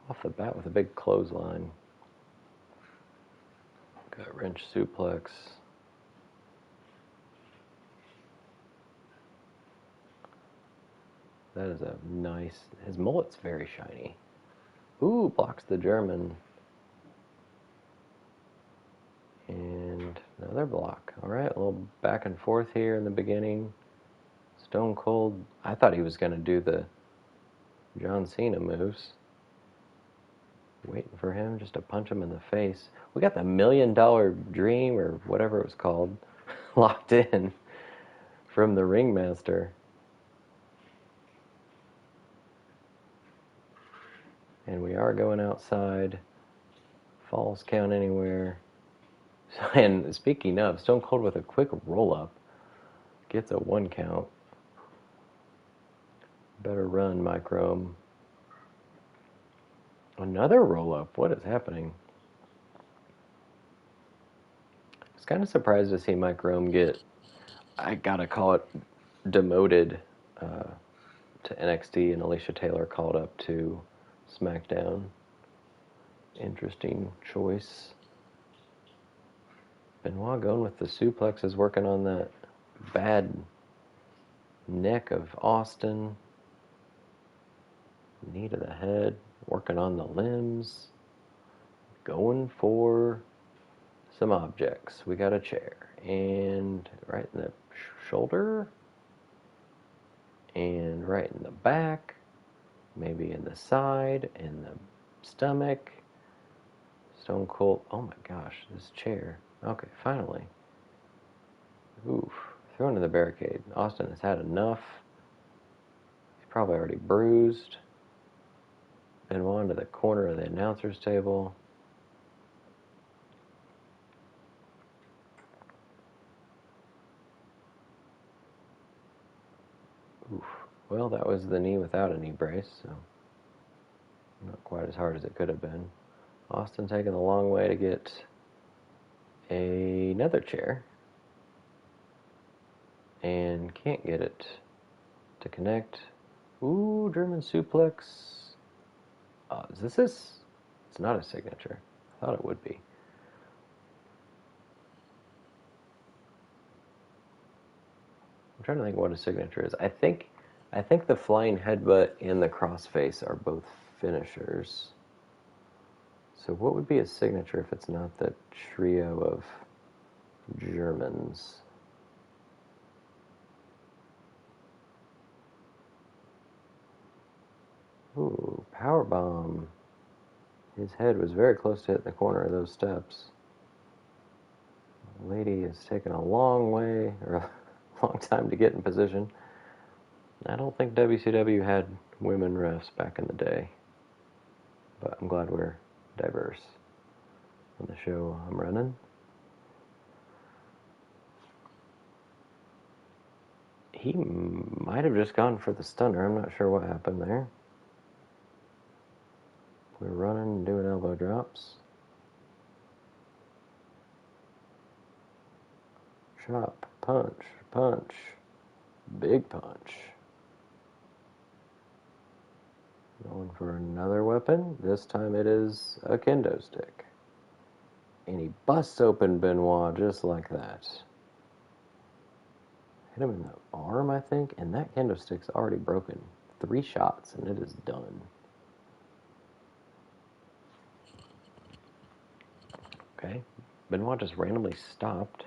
off the bat with a big clothesline. Got wrench suplex. That is a nice... His mullet's very shiny. Ooh, blocks the German. And another block. All right, a little back and forth here in the beginning. Stone Cold, I thought he was going to do the John Cena moves. Waiting for him just to punch him in the face. We got the $1 Million Dream, or whatever it was called, locked in from the ringmaster. And we are going outside. Falls count anywhere. And speaking of, Stone Cold with a quick roll-up. Gets a 1 count. Better run, Microme. Another roll-up. What is happening? I was kind of surprised to see Microme get, I gotta call it, demoted to NXT, and Alicia Taylor called up to SmackDown. Interesting choice. Benoit going with the suplexes, working on that bad neck of Austin. Knee to the head, working on the limbs. Going for some objects. We got a chair. And right in the shoulder. And right in the back. Maybe in the side. In the stomach. Stone Cold. Oh my gosh, this chair. Okay, finally. Oof. Thrown in the barricade. Austin has had enough. He's probably already bruised. Benoit into the corner of the announcer's table. Oof. Well, that was the knee without a knee brace, so not quite as hard as it could have been. Austin taking the long way to get another chair. And can't get it to connect. Ooh, German suplex. Is this? It's not a signature. I thought it would be. I'm trying to think what a signature is. I think the flying headbutt and the crossface are both finishers. So what would be a signature if it's not the trio of Germans? Ooh, powerbomb. His head was very close to hitting the corner of those steps. The lady has taken a long way, or a long time to get in position. I don't think WCW had women refs back in the day. But I'm glad we're diverse on the show I'm running. He might have just gone for the stunner. I'm not sure what happened there. We're running and doing elbow drops. Chop, punch, punch, big punch. Going for another weapon. This time it is a kendo stick. And he busts open Benoit just like that. Hit him in the arm, I think, and that kendo stick's already broken. 3 shots, and it is done. Okay, Benoit just randomly stopped.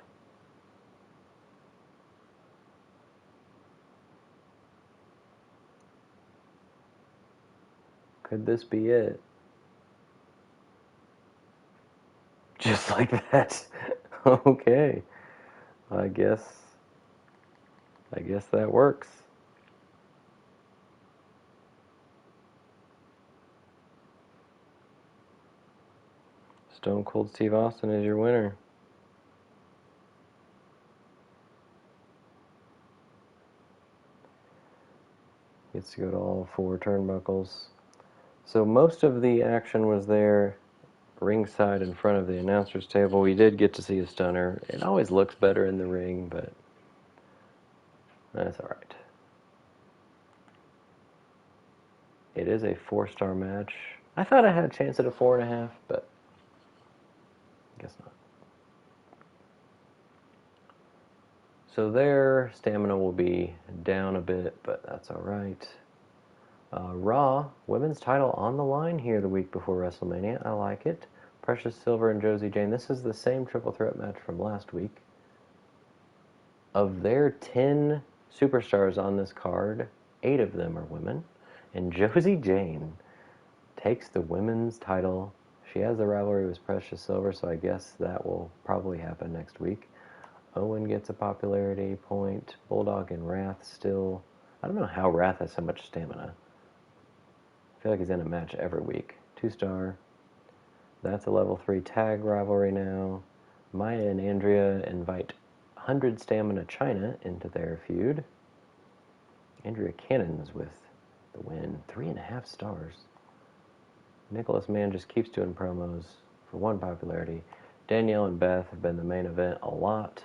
Could this be it? Just like that. Okay. I guess that works. Stone Cold Steve Austin is your winner. Gets to go to all 4 turnbuckles. So most of the action was there ringside in front of the announcer's table. We did get to see a stunner. It always looks better in the ring, but that's alright. It is a 4-star match. I thought I had a chance at a 4.5, but I guess not. So their stamina will be down a bit, but that's alright. Raw, women's title on the line here the week before WrestleMania. I like it. Precious Silver and Josie Jane. This is the same triple threat match from last week. Of their 10 superstars on this card, 8 of them are women. And Josie Jane takes the women's title. She has the rivalry with Precious Silver, so I guess that will probably happen next week. Owen gets a popularity point. Bulldog and Wrath still. I don't know how Wrath has so much stamina. I feel like he's in a match every week. 2-star. That's a level 3 tag rivalry now. Maya and Andrea invite 100 Stamina China into their feud. Andrea Cannons with the win. 3.5 stars. Nicholas Mann just keeps doing promos for 1 popularity. Danielle and Beth have been the main event a lot.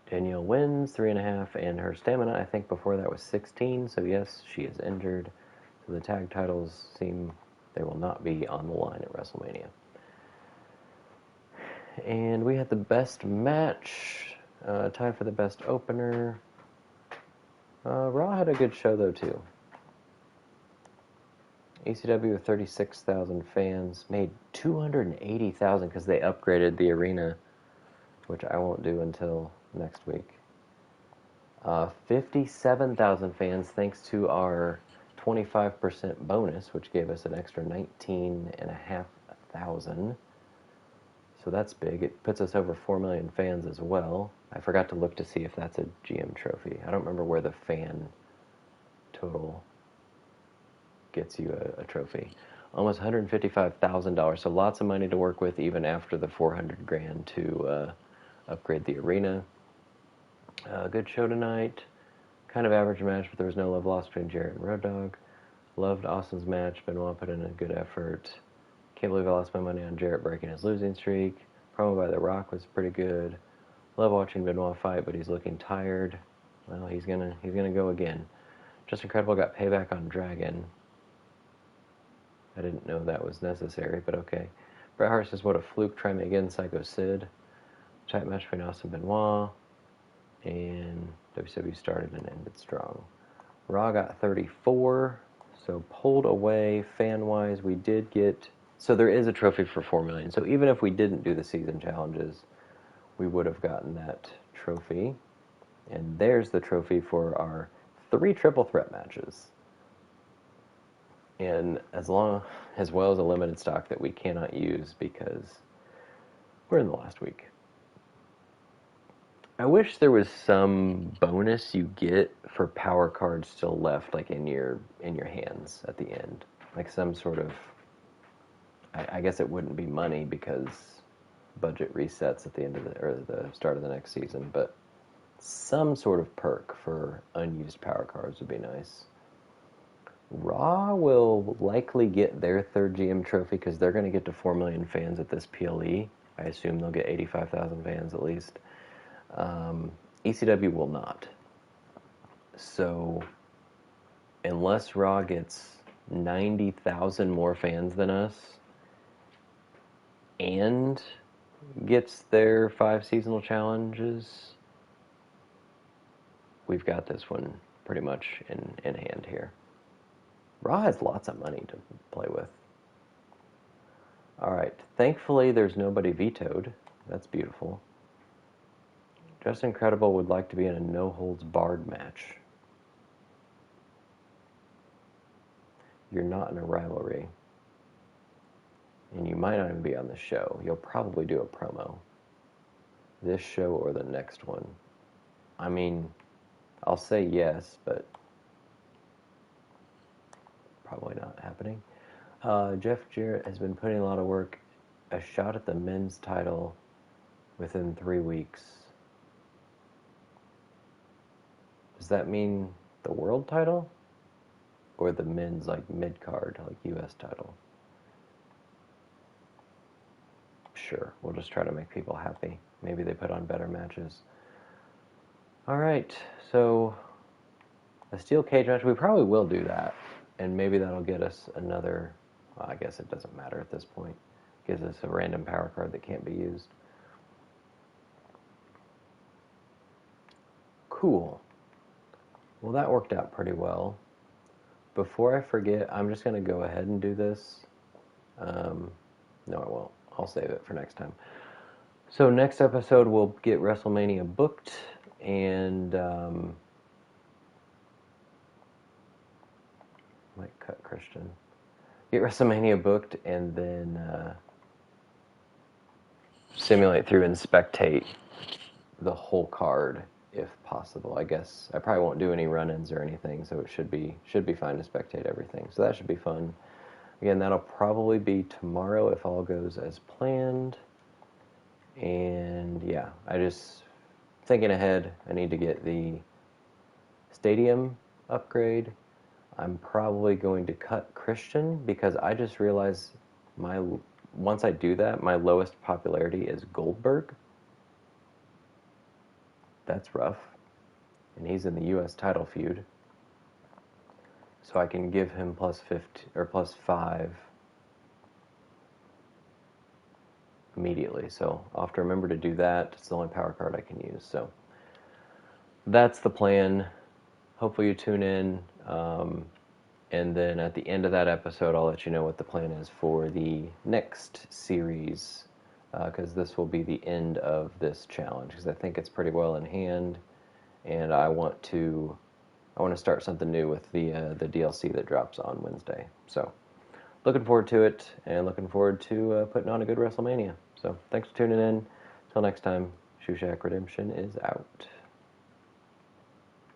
Danielle wins 3.5, and her stamina, I think before that was 16, so yes, she is injured. So the tag titles seem they will not be on the line at WrestleMania. And we had the best match, tied for the best opener. Raw had a good show though too. ECW with 36,000 fans made 280,000 because they upgraded the arena, which I won't do until next week. 57,000 fans thanks to our 25% bonus, which gave us an extra 19,500. So that's big. It puts us over 4 million fans as well. I forgot to look to see if that's a GM trophy. I don't remember where the fan total gets you a trophy. Almost $155,000, so lots of money to work with even after the $400,000 to upgrade the arena. Good show tonight. Kind of average match, but there was no love lost between Jarrett and Road Dogg. Loved Austin's match. Benoit put in a good effort. Can't believe I lost my money on Jarrett breaking his losing streak. Promo by The Rock was pretty good. Love watching Benoit fight, but he's looking tired. Well, he's gonna go again. Just Incredible got payback on Dragon. I didn't know that was necessary, but okay. Bret Hart says, "What a fluke! Try me again, Psycho Sid." Tight match between Austin and Benoit. And WCW started and ended strong. Raw got 34, so pulled away fan-wise. We did get... So there is a trophy for 4 million. So even if we didn't do the season challenges, we would have gotten that trophy. And there's the trophy for our 3 triple threat matches. And as well as a limited stock that we cannot use because we're in the last week. I wish there was some bonus you get for power cards still left, like in your hands at the end, like some sort of. I guess it wouldn't be money because budget resets at the end of the start of the next season, but some sort of perk for unused power cards would be nice. Raw will likely get their 3rd GM trophy because they're going to get to 4 million fans at this PLE. I assume they'll get 85,000 fans at least. ECW will not. So, unless Raw gets 90,000 more fans than us and gets their 5 seasonal challenges, we've got this one pretty much in hand here. Raw has lots of money to play with. Alright, thankfully there's nobody vetoed. That's beautiful. Just Incredible would like to be in a no-holds-barred match. You're not in a rivalry. And you might not even be on the show. You'll probably do a promo. This show or the next one. I mean, I'll say yes, but probably not happening. Jeff Jarrett has been putting a lot of work a shot at the men's title within 3 weeks. Does that mean the world title? Or the men's, like, mid-card, like, U.S. title? Sure, we'll just try to make people happy. Maybe they put on better matches. Alright, so a steel cage match, we probably will do that. And maybe that'll get us another, well, I guess it doesn't matter at this point. Gives us a random power card that can't be used. Cool. Well, that worked out pretty well. Before I forget, I'm just going to go ahead and do this. No, I won't. I'll save it for next time. So next episode, we'll get WrestleMania booked, and might cut Christian. Get WrestleMania booked, and then simulate through and spectate the whole card if possible. I guess I probably won't do any run-ins or anything, so it should be fine to spectate everything. So that should be fun. Again, that'll probably be tomorrow if all goes as planned. And yeah, I just thinking ahead. I need to get the stadium upgrade. I'm probably going to cut Christian because I just realized once I do that, my lowest popularity is Goldberg. That's rough. And he's in the U.S. title feud. So I can give him plus 50 or plus 5 immediately. So I'll have to remember to do that. It's the only power card I can use. So that's the plan. Hopefully you tune in. And then at the end of that episode, I'll let you know what the plan is for the next series. Because this will be the end of this challenge. Because I think it's pretty well in hand. And I want to start something new with the DLC that drops on Wednesday. So, looking forward to it, and looking forward to putting on a good WrestleMania. So, thanks for tuning in. Until next time, Shoe Shack Redemption is out.